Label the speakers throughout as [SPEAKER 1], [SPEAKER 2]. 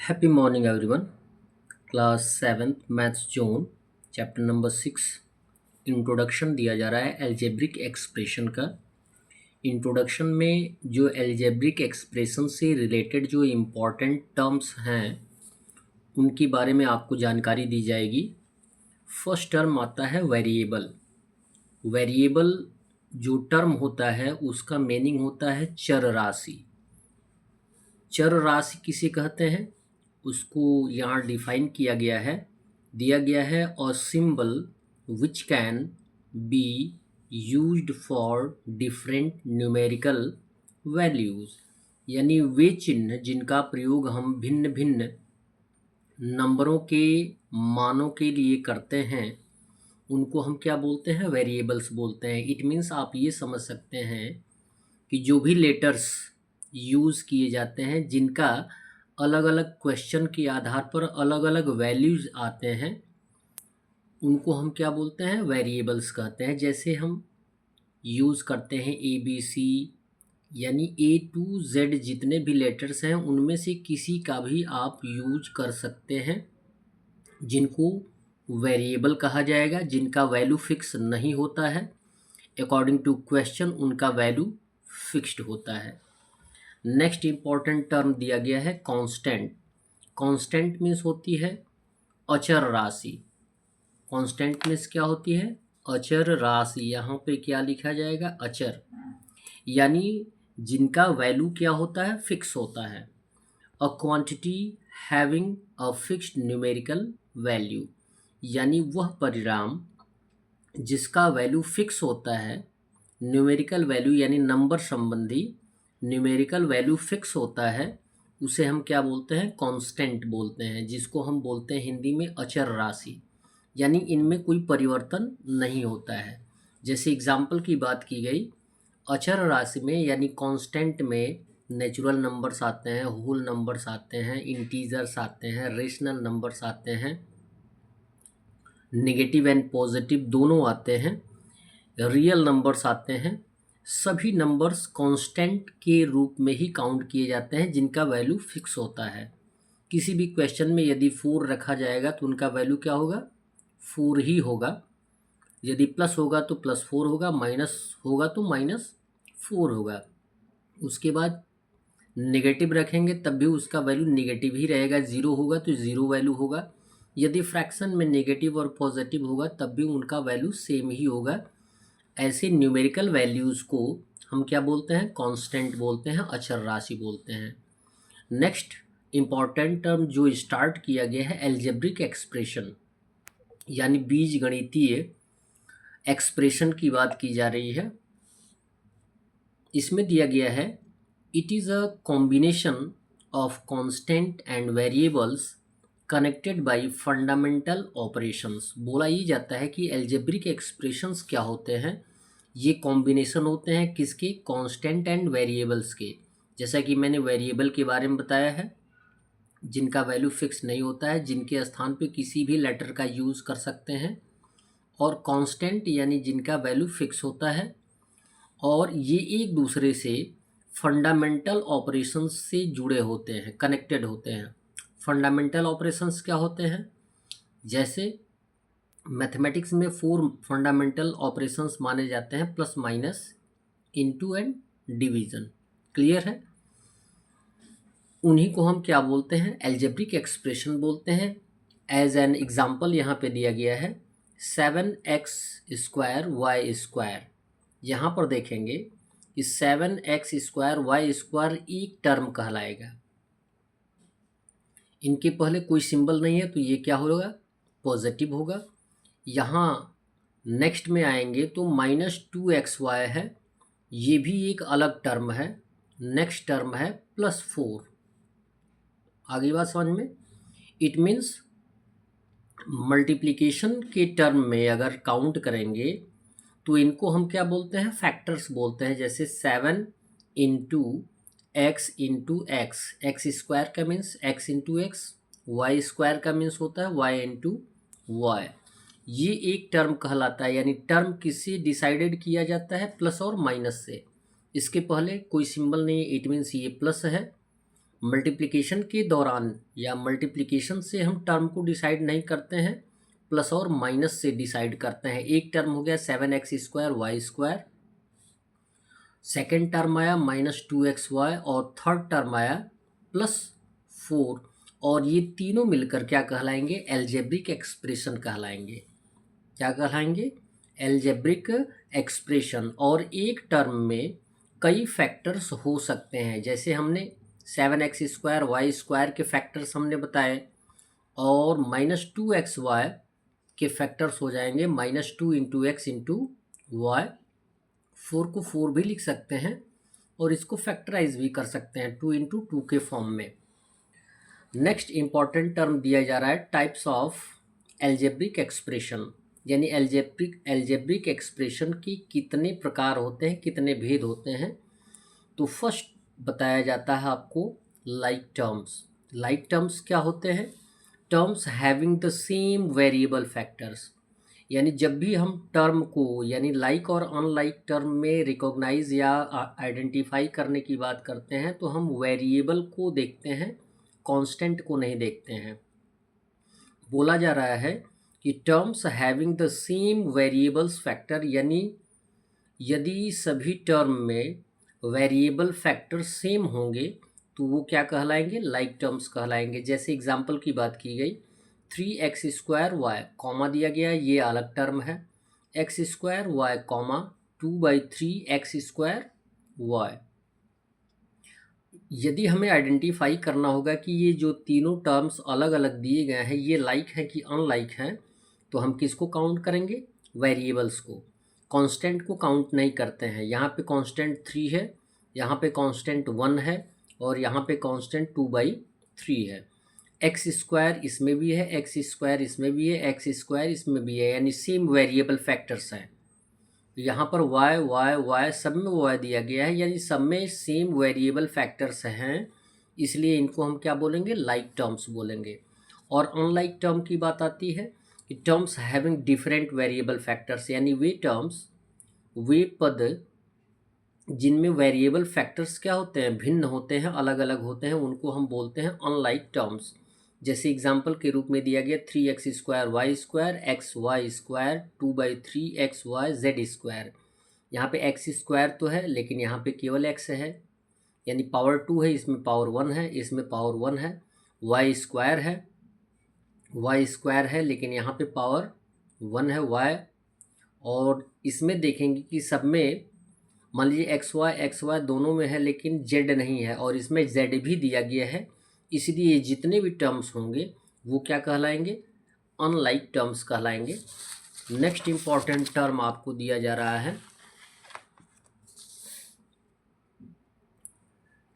[SPEAKER 1] Happy morning, everyone. Class seventh maths zone chapter number 6 introduction दिया जा रहा है एल्जेब्रिक एक्सप्रेशन का। इंट्रोडक्शन में जो एल्जेब्रिक एक्सप्रेशन से रिलेटेड जो इम्पॉर्टेंट टर्म्स हैं उनके बारे में आपको जानकारी दी जाएगी। फर्स्ट टर्म आता है वेरिएबल। वेरिएबल जो टर्म होता है उसका मीनिंग होता है चर राशि। चर राशि किसे कहते हैं उसको यहाँ डिफाइन किया गया है, दिया गया है। और symbol which can be used for different numerical values, यानी वे चिन्ह जिनका प्रयोग हम भिन्न भिन्न नंबरों के मानों के लिए करते हैं उनको हम क्या बोलते हैं, वेरिएबल्स बोलते हैं। इट मीन्स आप ये समझ सकते हैं कि जो भी लेटर्स यूज़ किए जाते हैं जिनका अलग अलग क्वेश्चन के आधार पर अलग अलग वैल्यूज़ आते हैं उनको हम क्या बोलते हैं, वेरिएबल्स कहते हैं। जैसे हम यूज़ करते हैं ABC, यानी A to Z जितने भी लेटर्स हैं उनमें से किसी का भी आप यूज कर सकते हैं जिनको वेरिएबल कहा जाएगा, जिनका वैल्यू फिक्स नहीं होता है। अकॉर्डिंग टू क्वेश्चन उनका वैल्यू फिक्स्ड होता है। नेक्स्ट इम्पॉर्टेंट टर्म दिया गया है कांस्टेंट। कांस्टेंट मीन्स होती है अचर राशि। कांस्टेंट मीन्स क्या होती है, अचर राशि। यहाँ पे क्या लिखा जाएगा, अचर, यानी जिनका वैल्यू क्या होता है, फिक्स होता है। A quantity having a fixed numerical value, यानी वह परिणाम जिसका वैल्यू फिक्स होता है। न्यूमेरिकल वैल्यू यानी नंबर संबंधी न्यूमेरिकल वैल्यू फिक्स होता है, उसे हम क्या बोलते हैं, कांस्टेंट बोलते हैं, जिसको हम बोलते हैं हिंदी में अचर राशि, यानी इनमें कोई परिवर्तन नहीं होता है। जैसे एग्जाम्पल की बात की गई, अचर राशि में यानी कांस्टेंट में नेचुरल नंबर्स आते हैं, होल नंबर्स आते हैं, इंटीजर्स आते हैं, रेशनल नंबर्स आते हैं, नेगेटिव एंड पॉजिटिव दोनों आते हैं, रियल नंबर्स आते हैं। सभी नंबर्स कांस्टेंट के रूप में ही काउंट किए जाते हैं जिनका वैल्यू फिक्स होता है। किसी भी क्वेश्चन में यदि 4 रखा जाएगा तो उनका वैल्यू क्या होगा, 4 ही होगा। यदि प्लस होगा तो +4 होगा, माइनस होगा तो -4 होगा। उसके बाद नेगेटिव रखेंगे तब भी उसका वैल्यू नेगेटिव ही रहेगा, ज़ीरो होगा तो ज़ीरो वैल्यू होगा। यदि फ्रैक्शन में नेगेटिव और पॉजिटिव होगा तब भी उनका वैल्यू सेम ही होगा। ऐसे न्यूमेरिकल वैल्यूज़ को हम क्या बोलते हैं, कांस्टेंट बोलते हैं, अचर राशि बोलते हैं। नेक्स्ट इम्पॉर्टेंट टर्म जो स्टार्ट किया गया है, एल्जेब्रिक एक्सप्रेशन, यानी बीज गणितीय एक्सप्रेशन की बात की जा रही है। इसमें दिया गया है, it is a combination of constant and variables connected by fundamental operations. बोला ये जाता है कि एल्जेब्रिक एक्सप्रेशंस क्या होते हैं, ये कॉम्बिनेशन होते हैं किसके, कांस्टेंट एंड वेरिएबल्स के। जैसा कि मैंने वेरिएबल के बारे में बताया है, जिनका वैल्यू फिक्स नहीं होता है, जिनके स्थान पे किसी भी लेटर का यूज़ कर सकते हैं। और कांस्टेंट यानी जिनका वैल्यू फिक्स होता है और ये एक दूसरे से फंडामेंटल ऑपरेशंस से जुड़े होते हैं, कनेक्टेड होते हैं। फंडामेंटल ऑपरेशंस क्या होते हैं, जैसे मैथमेटिक्स में 4 फंडामेंटल ऑपरेशंस माने जाते हैं, plus minus, into and division. Clear है, उन्हीं को हम क्या बोलते हैं, एल्जेब्रिक एक्सप्रेशन बोलते हैं। एज एन एग्जाम्पल यहाँ पे दिया गया है 7x² y²। यहाँ पर देखेंगे कि 7x² y² एक टर्म कहलाएगा। इनके पहले कोई सिंबल नहीं है तो ये क्या होगा, पॉजिटिव होगा। यहाँ नेक्स्ट में आएंगे तो -2xy है, ये भी एक अलग टर्म है। नेक्स्ट टर्म है +4। आगे बात समझ में, इट मीन्स मल्टीप्लिकेशन के टर्म में अगर काउंट करेंगे तो इनको हम क्या बोलते हैं, फैक्टर्स बोलते हैं। जैसे 7 into x into x, x² का means x into x, y² का मीन्स होता है y इंटू वाई। ये एक टर्म कहलाता है, यानी टर्म किससे डिसाइडेड किया जाता है, प्लस और माइनस से। इसके पहले कोई सिंबल नहीं है, इट मीन्स ये प्लस है मल्टीप्लिकेशन के दौरान या मल्टीप्लिकेशन से हम टर्म को डिसाइड नहीं करते हैं, प्लस और माइनस से डिसाइड करते हैं। एक टर्म हो गया 7x² y², सेकेंड टर्म आया -2xy और थर्ड टर्म आया +4, और ये तीनों मिलकर क्या कहलाएंगे? एल्जेब्रिक एक्सप्रेशन कहलाएंगे। क्या कहलाएंगे? Algebraic expression. और एक टर्म में कई फैक्टर्स हो सकते हैं, जैसे हमने 7x² y² के फैक्टर्स हमने बताए, और -2xy के फैक्टर्स हो जाएंगे -2 × x × y। 4 को 4 भी लिख सकते हैं और इसको फैक्टराइज भी कर सकते हैं 2 × 2 के फॉर्म में। नेक्स्ट इंपॉर्टेंट टर्म दिया जा रहा है टाइप्स ऑफ एल्जेब्रिक एक्सप्रेशन, यानी एल्जेब्रिक एक्सप्रेशन की कितने प्रकार होते हैं, कितने भेद होते हैं। तो फर्स्ट बताया जाता है आपको लाइक टर्म्स। लाइक टर्म्स क्या होते हैं? Terms having the same variable factors, यानी जब भी हम टर्म को यानी लाइक और अनलाइक टर्म में रिकॉग्नाइज या आइडेंटिफाई करने की बात करते हैं तो हम वेरिएबल को देखते हैं, कांस्टेंट को नहीं देखते हैं। बोला जा रहा है कि terms having the same variables factor, यानी यदि सभी टर्म में वेरिएबल फैक्टर सेम होंगे तो वो क्या कहलाएंगे? लाइक टर्म्स कहलाएंगे। जैसे एग्जांपल की बात की गई 3x² y, कॉमा दिया गया, ये अलग टर्म है, x² y, 2/3x² y। यदि हमें आइडेंटिफाई करना होगा कि ये जो तीनों टर्म्स अलग अलग दिए गए हैं ये लाइक हैं कि अनलाइक हैं, तो हम किसको काउंट करेंगे? वेरिएबल्स को। कांस्टेंट को काउंट नहीं करते हैं। यहाँ पे कांस्टेंट 3 है, यहाँ पे कांस्टेंट 1 है, और यहाँ पे कांस्टेंट 2/3 है। x² इसमें भी है, x² इसमें भी है, x² इसमें भी है, यानी सेम वेरिएबल फैक्टर्स हैं। यहाँ पर y सब में y दिया गया है, यानी सब में सेम वेरिएबल फैक्टर्स हैं, इसलिए इनको हम क्या बोलेंगे? लाइक टर्म्स बोलेंगे। और अनलाइक टर्म की बात आती है कि terms having different variable factors, यानी वे टर्म्स, वे पद जिनमें वेरिएबल फैक्टर्स क्या होते हैं? भिन्न होते हैं, अलग अलग होते हैं, उनको हम बोलते हैं अनलाइक टर्म्स। जैसे एग्जाम्पल के रूप में दिया गया 3x² y², xy², 2/3xy z²। यहाँ पे x² तो है लेकिन यहाँ पे केवल x है, यानी पावर 2 है, इसमें पावर 1 है, इसमें पावर 1 है। y² है लेकिन यहाँ पे पावर 1 है y। और इसमें देखेंगे कि सब में मान लीजिए xy दोनों में है लेकिन z नहीं है, और इसमें z भी दिया गया है, इसलिए जितने भी टर्म्स होंगे वो क्या कहलाएंगे? अनलाइक टर्म्स कहलाएंगे। नेक्स्ट इंपॉर्टेंट टर्म आपको दिया जा रहा है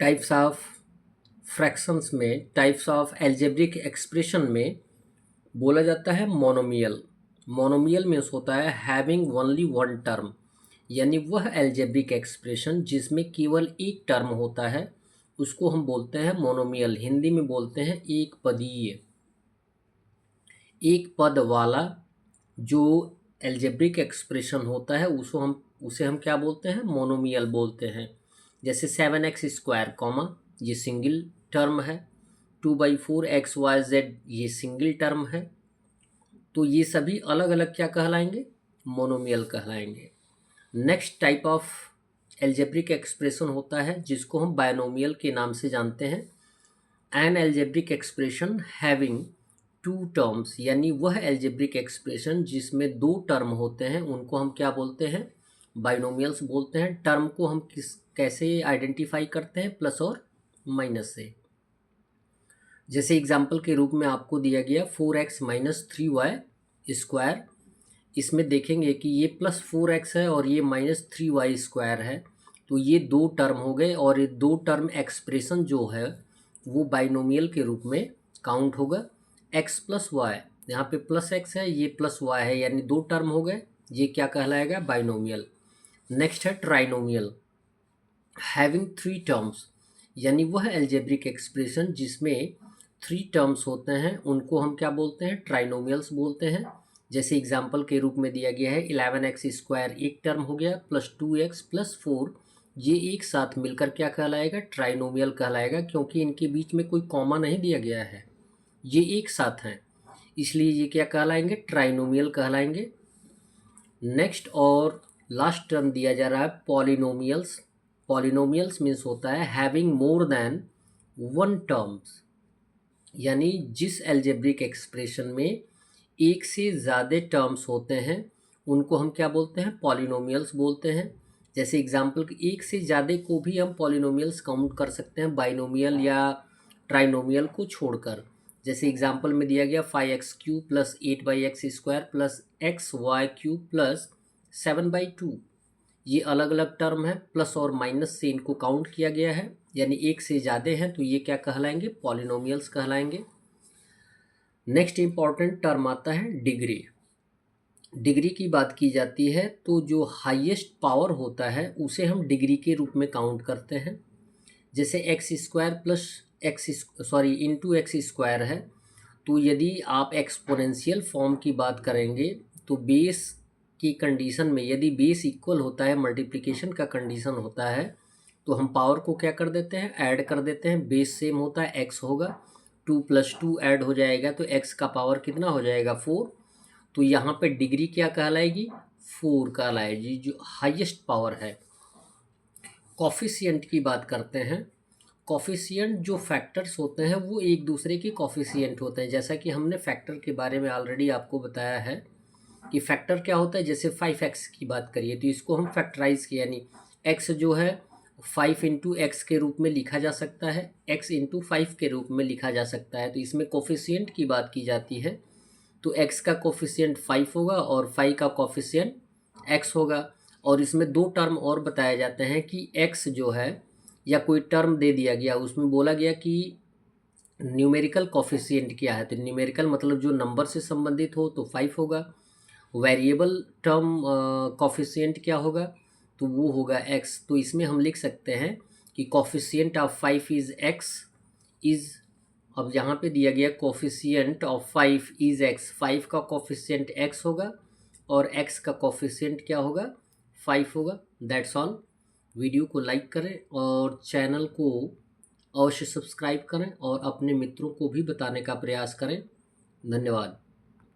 [SPEAKER 1] टाइप्स ऑफ फ्रैक्शंस में, टाइप्स ऑफ एल्जेब्रिक एक्सप्रेशन में बोला जाता है मोनोमियल। मोनोमियल मीन्स होता है हैविंग ओनली वन टर्म, यानी वह एल्जेब्रिक एक्सप्रेशन जिसमें केवल एक टर्म होता है उसको हम बोलते हैं मोनोमियल। हिंदी में बोलते हैं एक पदीय। एक पद वाला जो एल्जेब्रिक एक्सप्रेशन होता है उसे हम क्या बोलते हैं? मोनोमियल बोलते हैं। जैसे 7x², ये सिंगल टर्म है, 2/4xyz ये सिंगल टर्म है, तो ये सभी अलग अलग क्या कहलाएंगे? मोनोमियल कहलाएंगे। Next type of algebraic expression होता है जिसको हम बायनोमियल के नाम से जानते हैं। An algebraic expression having 2 terms, यानी वह एल्जेब्रिक एक्सप्रेशन जिसमें 2 टर्म होते हैं उनको हम क्या बोलते हैं? बाइनोमियल्स बोलते हैं। टर्म को हम कैसे आइडेंटिफाई करते हैं? प्लस और माइनस से। जैसे एग्जाम्पल के रूप में आपको दिया गया 4x - 3y²। इसमें देखेंगे कि ये +4x है और ये -3y² है, तो ये 2 टर्म हो गए, और ये 2 टर्म एक्सप्रेशन जो है वो बाइनोमियल के रूप में काउंट होगा। x + y, यहाँ पे +x है, ये +y है, यानी 2 टर्म हो गए, ये क्या कहलाएगा? बाइनोमियल। नेक्स्ट है ट्राइनोमियल, हैविंग 3 टर्म्स, यानी वह एल्जेब्रिक एक्सप्रेशन जिसमें 3 टर्म्स होते हैं उनको हम क्या बोलते हैं? ट्राइनोमियल्स बोलते हैं। जैसे एग्जाम्पल के रूप में दिया गया है 11x² एक टर्म हो गया, +2x + 4 ये एक साथ मिलकर क्या कहलाएगा, ट्राइनोमियल कहलाएगा, क्योंकि इनके बीच में कोई कॉमा नहीं दिया गया है, ये एक साथ हैं, इसलिए ये क्या कहलाएंगे, ट्राइनोमियल कहलाएंगे। नेक्स्ट और लास्ट टर्म दिया जा रहा है पॉलिनोमियल्स। पॉलिनोमियल्स मीन्स होता है having more than one terms, यानी जिस एल्जेब्रिक एक्सप्रेशन में एक से ज़्यादा टर्म्स होते हैं उनको हम क्या बोलते हैं, पॉलिनोमियल्स बोलते हैं। जैसे एग्जांपल, एक से ज़्यादा को भी हम पॉलिनोमियल्स काउंट कर सकते हैं, बाइनोमियल या ट्राइनोमियल को छोड़कर। जैसे एग्जांपल में दिया गया 5x³ plus 8y² plus xy³ plus 7/2, ये अलग अलग टर्म है, प्लस और माइनस से इनको काउंट किया गया है, यानी एक से ज़्यादा हैं तो ये क्या कहलाएंगे, पॉलिनोमियल्स कहलाएंगे। नेक्स्ट इंपॉर्टेंट टर्म आता है डिग्री। डिग्री की बात की जाती है तो जो हाईएस्ट पावर होता है उसे हम डिग्री के रूप में काउंट करते हैं। जैसे x² प्लस इंटू x² है, तो यदि आप एक्सपोनेंशियल फॉर्म की बात करेंगे तो बेस की कंडीशन में यदि बेस इक्वल होता है, मल्टीप्लिकेशन का कंडीशन होता है, तो हम पावर को क्या कर देते हैं, ऐड कर देते हैं। बेस सेम होता है, x होगा, 2 + 2 ऐड हो जाएगा तो x का पावर कितना हो जाएगा, 4। तो यहाँ पे डिग्री क्या कहलाएगी, 4 कहलाएगी, जो हाईएस्ट पावर है। कॉफिशिएंट की बात करते हैं। कॉफिशिएंट जो फैक्टर्स होते हैं वो एक दूसरे के कॉफिशिएंट होते हैं। जैसा कि हमने फैक्टर के बारे में ऑलरेडी आपको बताया है कि फैक्टर क्या होता है। जैसे 5x की बात करिए तो इसको हम फैक्टराइज किया, यानी x जो है 5 × x के रूप में लिखा जा सकता है, x × 5 के रूप में लिखा जा सकता है। तो इसमें कोफिशिएंट की बात की जाती है, तो x का कोफिशिएंट 5 होगा और 5 का कोफिशिएंट x होगा। और इसमें दो टर्म और बताए जाते हैं कि x जो है, या कोई टर्म दे दिया गया, उसमें बोला गया कि न्यूमेरिकल कोफिशिएंट क्या है, तो न्यूमेरिकल मतलब जो नंबर से संबंधित हो तो 5 होगा। वेरिएबल टर्म कोफिशिएंट क्या होगा, तो वो होगा x। तो इसमें हम लिख सकते हैं कि coefficient of 5 is x is, अब यहाँ पे दिया गया कोफिशिएंट ऑफ 5 इज़ x, 5 का कोफिशिएंट x होगा और x का कोफिशिएंट क्या होगा, 5 होगा। That's all. वीडियो को लाइक करें और चैनल को अवश्य सब्सक्राइब करें और अपने मित्रों को भी बताने का प्रयास करें। धन्यवाद।